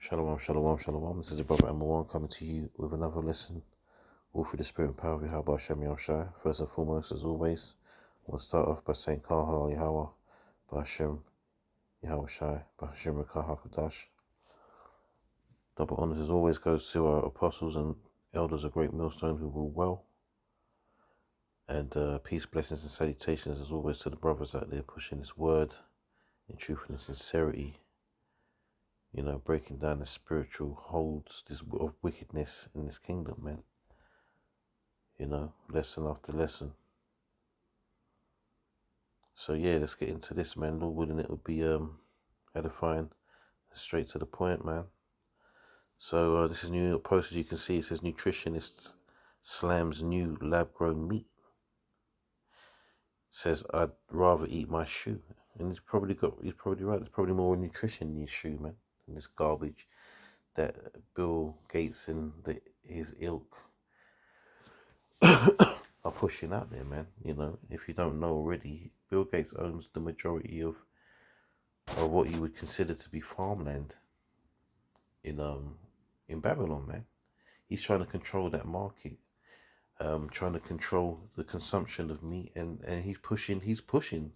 Shalom, shalom, shalom. This is your brother Emma One coming to you with another lesson, all through the spirit and power of Yahweh Hashem Yahushai. First and foremost, as always, I want to start off by saying Kal Halal Yahweh, B'Hashem Yahushai, B'Hashem Rekah HaKadosh. Double honors as always goes to our apostles and elders of Great Millstone who rule well. And peace, blessings, and salutations as always to the brothers out there pushing this word in truth and sincerity. You know, breaking down the spiritual holds of wickedness in this kingdom, man. You know, lesson after lesson. So yeah, let's get into this, man. Lord willing, it would be edifying, straight to the point, man. So this is a New York Post. As you can see, it says nutritionist slams new lab-grown meat. Says I'd rather eat my shoe, and he's probably right. There's probably more nutrition in his shoe, man, than this garbage that Bill Gates and his ilk are pushing out there, man. You know, if you don't know already, Bill Gates owns the majority of what you would consider to be farmland in Babylon, man. He's trying to control that market, trying to control the consumption of meat, and he's pushing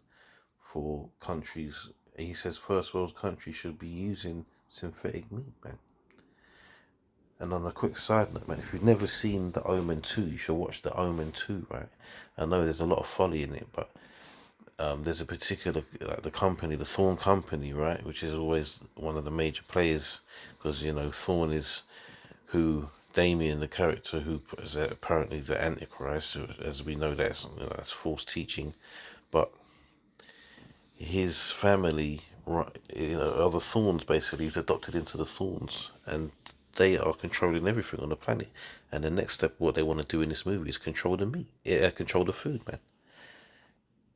for countries. He says first world countries should be using synthetic meat, man. And on a quick side note, man, if you've never seen The Omen 2, you should watch The Omen 2, right? I know there's a lot of folly in it, but there's a particular, like the company, the Thorn Company, right? Which is always one of the major players, because, you know, Thorn is who Damien, the character who is apparently the Antichrist, as we know that's, you know, that's false teaching, but his family, you know, are the Thorns basically. He's adopted into the Thorns, and they are controlling everything on the planet. And the next step, what they want to do in this movie is control the meat, control the food, man.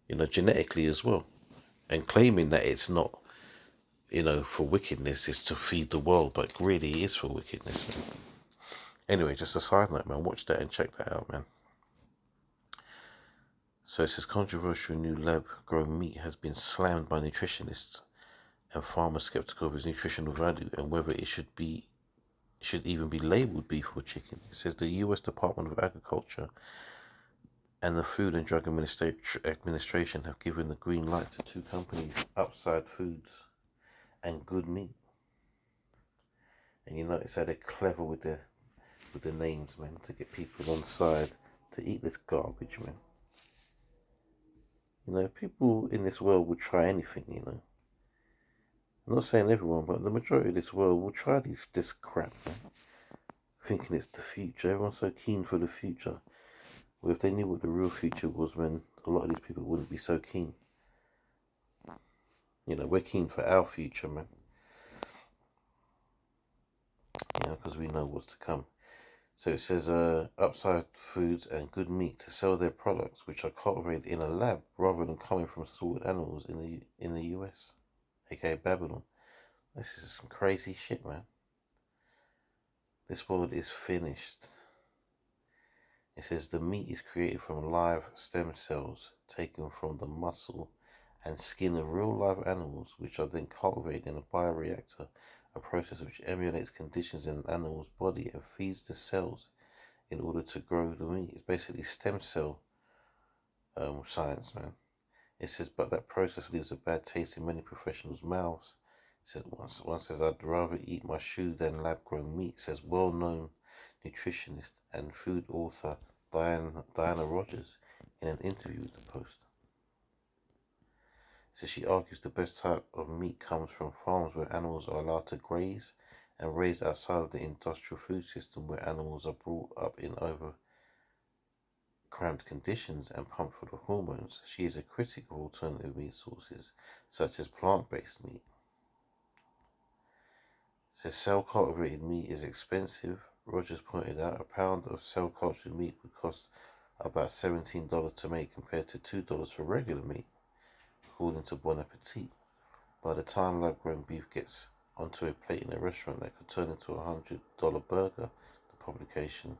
You know, genetically as well, and claiming that it's not, you know, for wickedness, it's to feed the world, but really it is for wickedness, man. Anyway, just a side note, man. Watch that and check that out, man. So it says controversial new lab-grown meat has been slammed by nutritionists and farmers skeptical of its nutritional value and whether it should even be labeled beef or chicken. It says the U.S. Department of Agriculture and the Food and Drug Administration have given the green light to two companies, Upside Foods and Good Meat. And you notice how they're clever with the names, man, to get people on side to eat this garbage, man. You know, people in this world will try anything, you know. I'm not saying everyone, but the majority of this world will try this crap, man. Thinking it's the future. Everyone's so keen for the future. Well, if they knew what the real future was, man, a lot of these people wouldn't be so keen. You know, we're keen for our future, man. You know, because we know what's to come. So it says Upside Foods and Good Meat to sell their products, which are cultivated in a lab rather than coming from slaughtered animals in the US, aka Babylon. This is some crazy shit, man. This world is finished. It says the meat is created from live stem cells taken from the muscle and skin of real live animals, which are then cultivated in a bioreactor, a process which emulates conditions in an animal's body and feeds the cells in order to grow the meat. It's basically stem cell science, man. It says, but that process leaves a bad taste in many professionals' mouths. It says, one says, I'd rather eat my shoe than lab-grown meat. It says, well-known nutritionist and food author Diana Rogers in an interview with the Post. So she argues the best type of meat comes from farms where animals are allowed to graze and raised outside of the industrial food system where animals are brought up in cramped conditions and pumped full of hormones. She is a critic of alternative meat sources such as plant-based meat. Says cell-cultivated meat is expensive. Rogers pointed out a pound of cell-cultured meat would cost about $17 to make compared to $2 for regular meat, according to Bon Appetit. By the time lab-grown beef gets onto a plate in a restaurant, that could turn into a $100 burger, the publication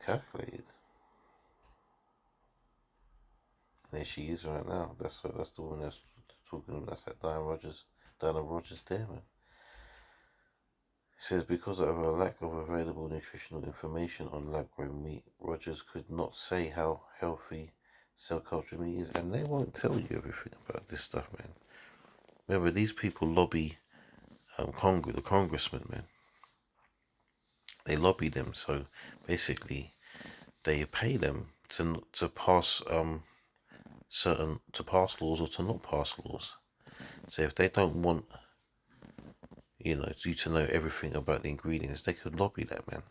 calculated. And there she is right now. That's the woman that's talking. That's that Diana Rogers there, man. It says, because of a lack of available nutritional information on lab-grown meat, Rogers could not say how healthy cell-cultured meat is, and they won't tell you everything about this stuff, man. Remember, these people lobby the congressmen, man. They lobby them, so basically they pay them to pass to pass laws or to not pass laws. So if they don't want you to know everything about the ingredients, they could lobby that, man.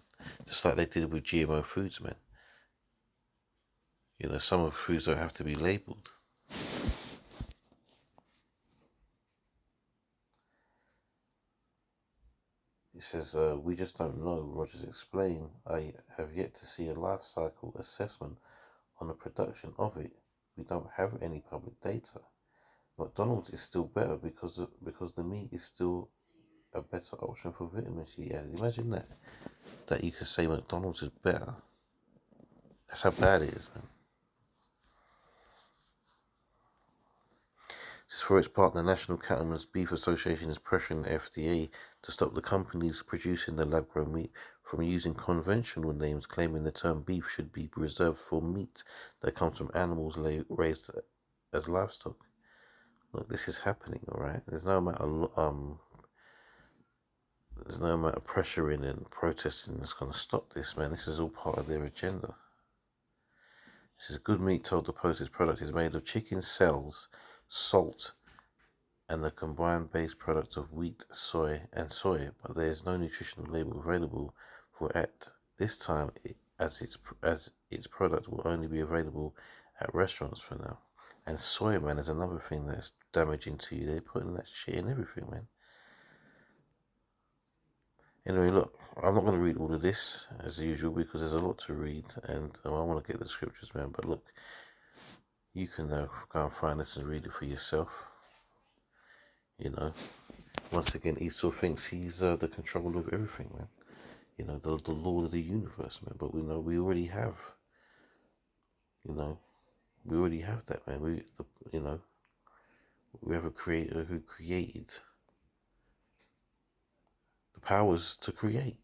Just like they did with GMO foods, man. Some of the foods don't have to be labeled. It says, we just don't know, Rogers explained. I have yet to see a life cycle assessment on the production of it. We don't have any public data. McDonald's is still better because the meat is still a better option for vitamins, she added. Imagine that you could say McDonald's is better. That's how bad it is, man. For its part, the National Cattlemen's Beef Association is pressuring the FDA to stop the companies producing the lab-grown meat from using conventional names, claiming the term beef should be reserved for meat that comes from animals raised as livestock. Look, this is happening, all right? There's no amount of pressuring and protesting that's going to stop this, man. This is all part of their agenda. This is Good Meat told the Post its product is made of chicken cells, salt, and the combined base product of wheat, soy, but there is no nutritional label available for at this time, as its product will only be available at restaurants for now. And soy, man, is another thing that's damaging to you. They're putting that shit in everything, man. Anyway, look, I'm not going to read all of this as usual because there's a lot to read, and I want to get the scriptures, man. But look, you can go and find this and read it for yourself. Once again, Esau thinks he's the controller of everything, man. The Lord of the universe, man. But we already have, that, man. We have a creator who created the powers to create.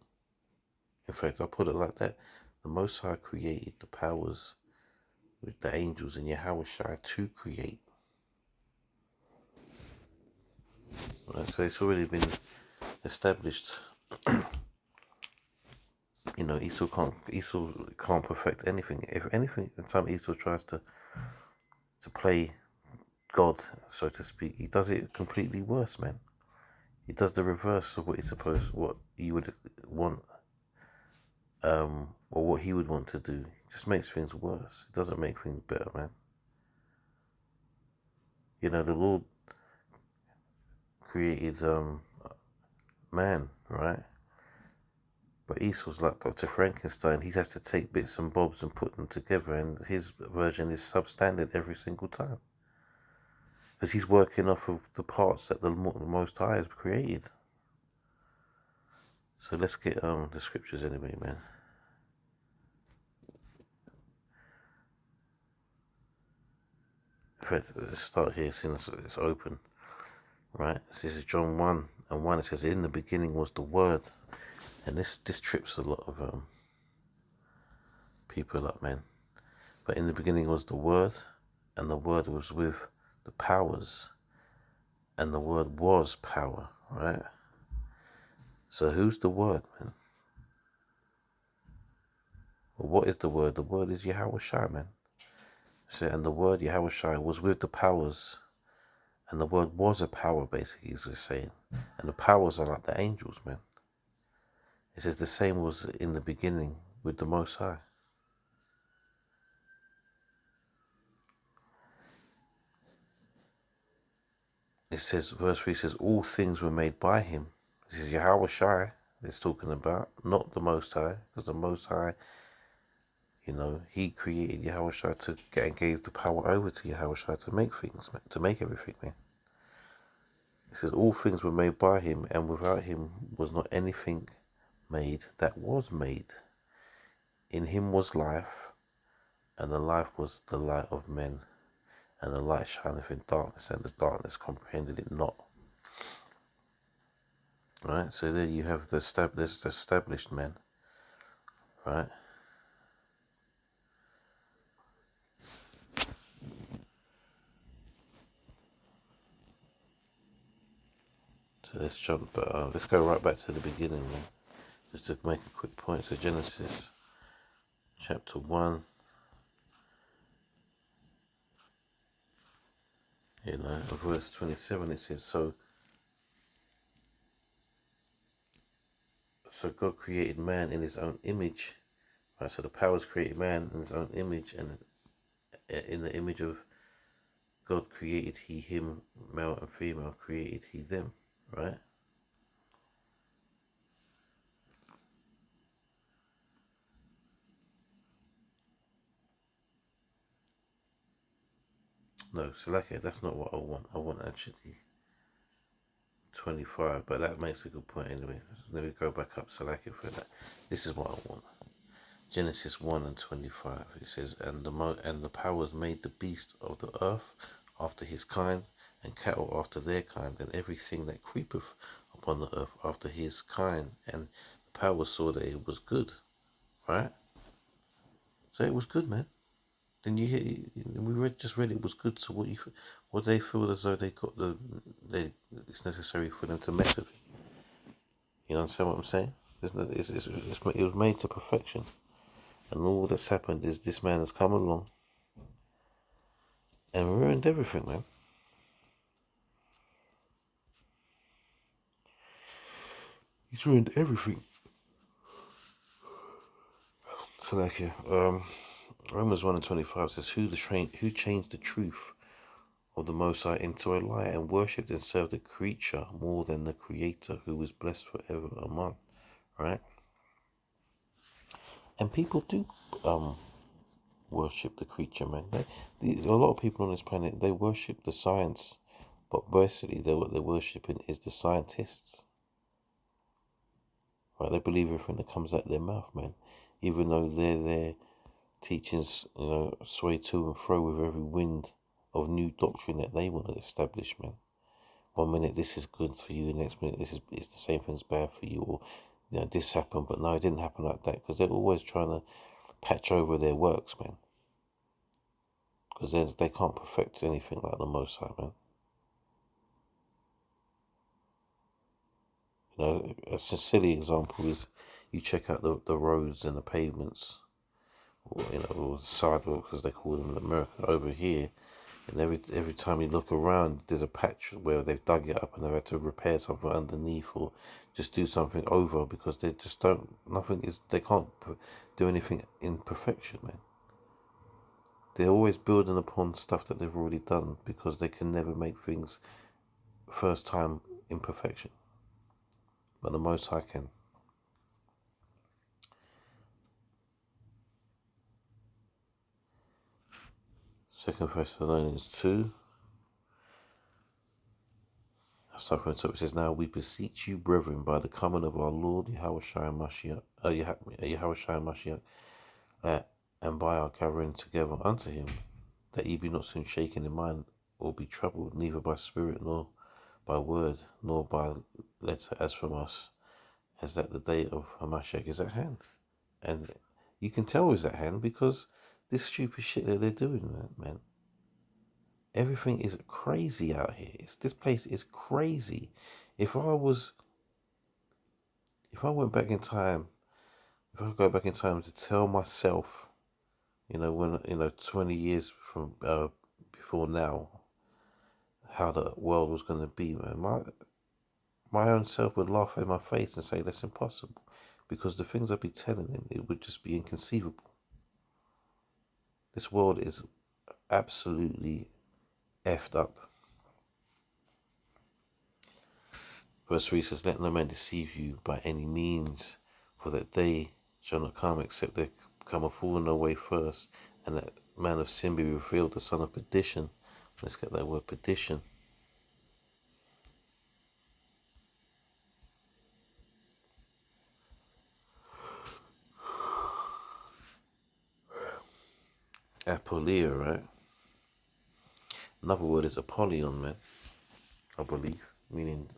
In fact, I'll put it like that. The Most High created the powers with the angels and Yahweh Shai to create. Right, so it's already been established. Esau can't perfect anything. If anything, the time Esau tries to play God, so to speak, he does it completely worse, man. He does the reverse of what you would want, or what he would want to do. It just makes things worse. It doesn't make things better, man. The Lord created man, right? But Esau's like Dr. Frankenstein. He has to take bits and bobs and put them together, and his version is substandard every single time. Because he's working off of the parts that the Most High has created. So let's get the scriptures anyway, man. In fact, let's start here since it's open. Right? This is John 1:1. It says, in the beginning was the Word. And this trips a lot of people up, man. But in the beginning was the Word, and the Word was with the powers, and the Word was power, right? So who's the Word, man? Well, what is the Word? The Word is Yahweh Shai, man. So, and the Word, Yahweh Shai, was with the powers, and the Word was a power, basically, as we're saying. And the powers are like the angels, man. It says the same was in the beginning with the Most High. It says, verse 3 says, all things were made by him. This is Yahweh Shai it's talking about, not the Most High, because the Most High, he created Yahweh Shai and gave the power over to Yahweh Shai to make things, to make everything, man. It says, all things were made by him, and without him was not anything made that was made. In him was life, and the life was the light of men. And the light shineth in darkness, and the darkness comprehended it not. Right, so there you have the established man, right? So let's go right back to the beginning, man. Just to make a quick point. So Genesis chapter 1, verse 27, it says, so God created man in his own image, right? So the powers created man in his own image, and in the image of God created he him, male and female created he them, right? No, so like that's not what I want. I want actually 25, but that makes a good point anyway. Let me go back up Salaki for that. This is what I want. Genesis 1 and 25. It says, and the powers made the beast of the earth after his kind, and cattle after their kind, and everything that creepeth upon the earth after his kind. And the powers saw that it was good. Right? So it was good, man. Then just read it was good. So what they feel as though it's necessary for them to mess with it. You understand what I'm saying? It was made to perfection. And all that's happened is this man has come along and ruined everything, man. He's ruined everything. So like, Romans 1 and 25 says, who changed the truth of the Most High into a lie and worshipped and served the creature more than the Creator who is blessed forever. Amen. Right? And people do worship the creature, man. A lot of people on this planet, they worship the science, but basically what they're worshipping is the scientists. Right? They believe everything that comes out their mouth, man. Even though their teachings, sway to and fro with every wind of new doctrine that they want to establish, man. 1 minute this is good for you, the next minute it's the same thing's bad for you, or this happened, but no, it didn't happen like that, because they're always trying to patch over their works, man. Because they can't perfect anything like the Most High, man. A silly example is you check out the roads and the pavements, or sidewalks as they call them in America. Over here, and every time you look around, there's a patch where they've dug it up and they've had to repair something underneath or just do something over, because they just they can't do anything in perfection, man. They're always building upon stuff that they've already done, because they can never make things first time in perfection. But the Most High can. Second Thessalonians 2. Suffering, so it says, now we beseech you, brethren, by the coming of our Lord Yahushua Mashiach, and by our gathering together unto him, that ye be not soon shaken in mind, or be troubled, neither by spirit, nor by word, nor by letter as from us, as that the day of Hamashiach is at hand. And you can tell it's at hand because this stupid shit that they're doing, man. Everything is crazy out here. This place is crazy. If I went back in time, if I go back in time to tell myself, when 20 years from before now, how the world was going to be, man, my own self would laugh in my face and say that's impossible, because the things I'd be telling him, it would just be inconceivable. This world is absolutely effed up. Verse 3 says, let no man deceive you by any means, for that day shall not come except there come a falling away first, and that man of sin be revealed, the son of perdition. Let's get that word perdition. Apolia, right? Another word is Apollyon, man, I believe, meaning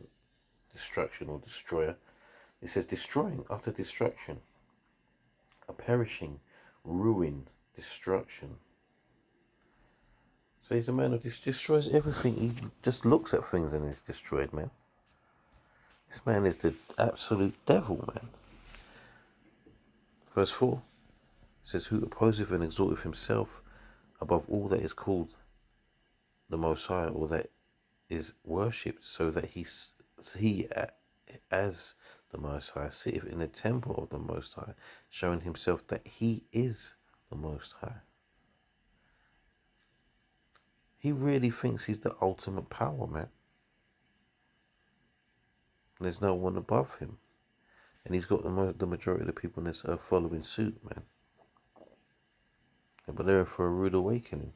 destruction or destroyer. It says destroying, utter destruction, a perishing, ruin, destruction. So he's a man who destroys everything. He just looks at things and is destroyed, man. This man is the absolute devil, man. Verse 4 says, who opposeth and exalteth himself above all that is called the Most High, or that is worshipped, so that he as the Most High sitteth in the temple of the Most High, showing himself that he is the Most High. He really thinks he's the ultimate power, man. There's no one above him. And he's got the majority of the people on this earth following suit, man. But they're in for a rude awakening.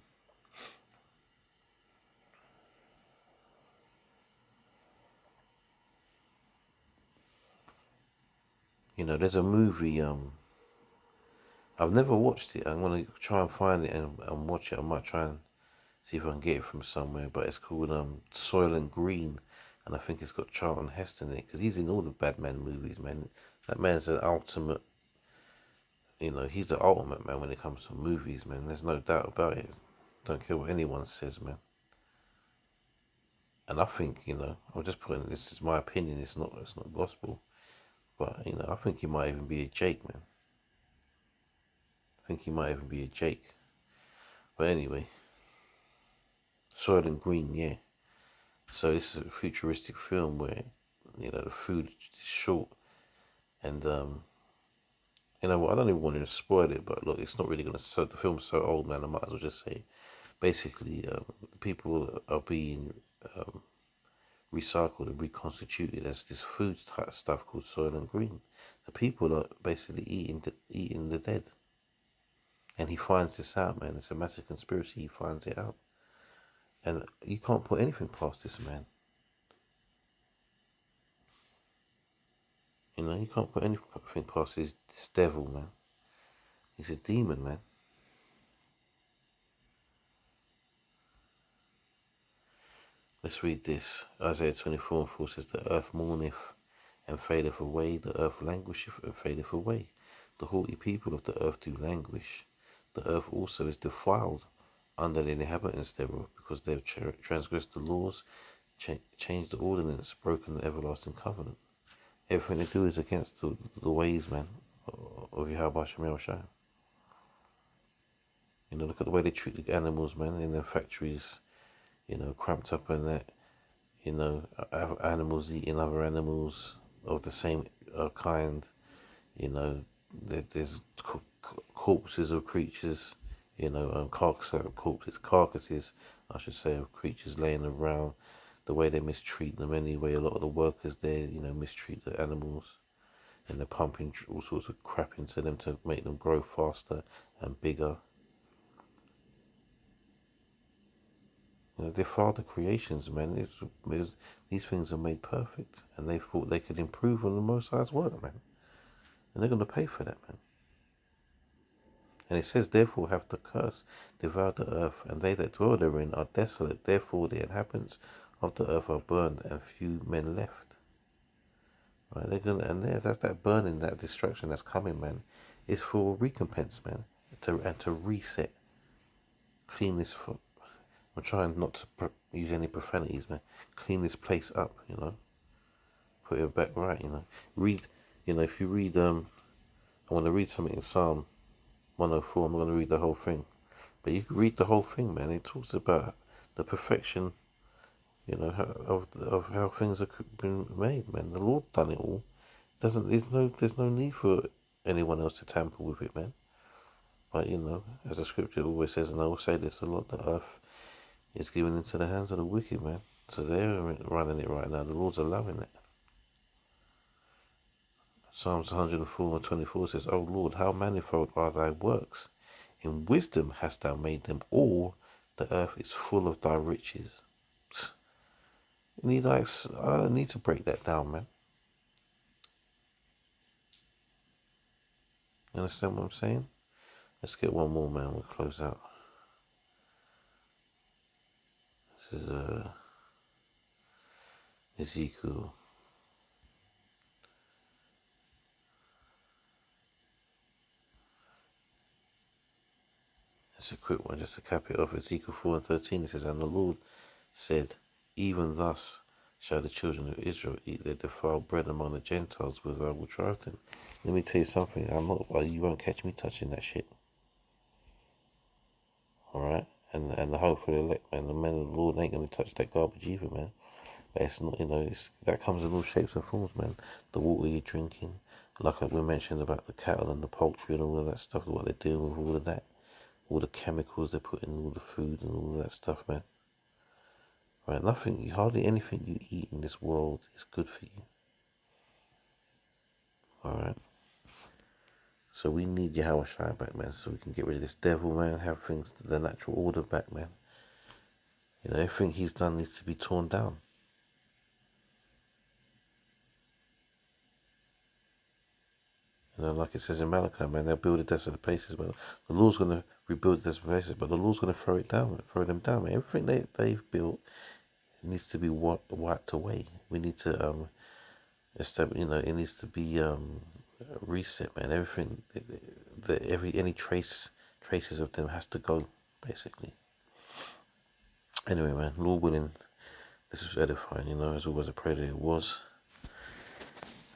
You know, there's a movie, I've never watched it. I'm going to try and find it and watch it. I might try and see if I can get it from somewhere. But it's called Soylent Green. And I think it's got Charlton Heston in it. Because he's in all the Batman movies, man. That man's an ultimate, you know, he's the ultimate, man, when it comes to movies, man. There's no doubt about it. Don't care what anyone says, man. And I think, you know, I'm just putting, this is my opinion. It's not gospel. But, you know, I think he might even be a Jake, man. I think he might even be a Jake. But anyway, Soylent Green, yeah. So this is a futuristic film where, you know, the food is short. And, you know what, I don't even want to spoil it, but look, it's not really going to, so the film's so old, man, I might as well just say, basically, people are being recycled and reconstituted as this food type stuff called Soylent Green. The people are basically eating the dead. And he finds this out, man. It's a massive conspiracy. He finds it out. And you can't put anything past this man. You know, you can't put anything past this devil, man. He's a demon, man. Let's read this. Isaiah 24:4 says, the earth mourneth and fadeth away. The earth languisheth and fadeth away. The haughty people of the earth do languish. The earth also is defiled under the inhabitants thereof, because they have transgressed the laws, changed the ordinance, broken the everlasting covenant. Everything they do is against the ways, man, of Yahweh Shemel Shai. You know, look at the way they treat the animals, man, in their factories, you know, cramped up in that, you know, animals eating other animals of the same kind, you know, there's corpses of creatures, you know, carcasses, I should say, of creatures laying around, the way they mistreat them anyway. A lot of the workers there, you know, mistreat the animals, and they're pumping all sorts of crap into them to make them grow faster and bigger. You know, defile the creations, man. These things are made perfect, and they thought they could improve on the Most High's work, man. And they're going to pay for that, man. And it says, therefore hath the curse devoured the earth, and they that dwell therein are desolate. Therefore the inhabitants of the earth are burned, and few men left. Right? That's that burning, that destruction that's coming, man. Is for recompense, man, to reset, clean this. I'm trying not to use any profanities, man. Clean this place up, you know. Put it back right, you know. You know, if you read, I want to read something in Psalm 104. I'm going to read the whole thing. But you can read the whole thing, man. It talks about the perfection, you know, of how things have been made, man. The Lord done it all. There's no need for anyone else to tamper with it, man. But, you know, as the scripture always says, and I will say this a lot, the earth is given into the hands of the wicked, man. So they're running it right now. The Lord's allowing it. Psalms 104:24 says, O Lord, how manifold are thy works. In wisdom hast thou made them all. The earth is full of thy riches. I don't need to break that down, man. You understand what I'm saying? Let's get one more, man. We'll close out. This is Ezekiel Just a quick one, just to cap it off. Ezekiel 4:13, it says, and the Lord said, even thus shall the children of Israel eat their defiled bread among the Gentiles, whither I will drive them. Let me tell you something, you won't catch me touching that shit. Alright? And the hope for the elect, man. The men of the Lord ain't going to touch that garbage either, man. But it's not, that comes in all shapes and forms, man. The water you're drinking, like we mentioned about the cattle and the poultry and all of that stuff, what they're doing with all of that. All the chemicals they put in all the food and all of that stuff, man. Right? Hardly anything you eat in this world is good for you. Alright? So we need Yahweh Shai back, man, so we can get rid of this devil, man, have things, the natural order back, man. Everything he's done needs to be torn down. Like it says in Malachi, man, they'll build the desolate places, but the Lord's going to rebuild the desolate places, but the Lord's going to throw them down, man. Everything they've built needs to be wiped away. We need to establish, it needs to be reset, man. Everything, any traces of them has to go, basically. Anyway, man, Lord willing, this was edifying, as always. I pray that it was.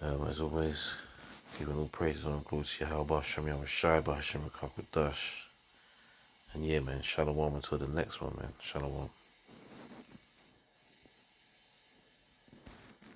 As always, giving all praises and glory to Yahweh, Hashem Yahweh Shai, Hashem Rakakadash. And yeah, man, shalom until the next one, man. Shalom.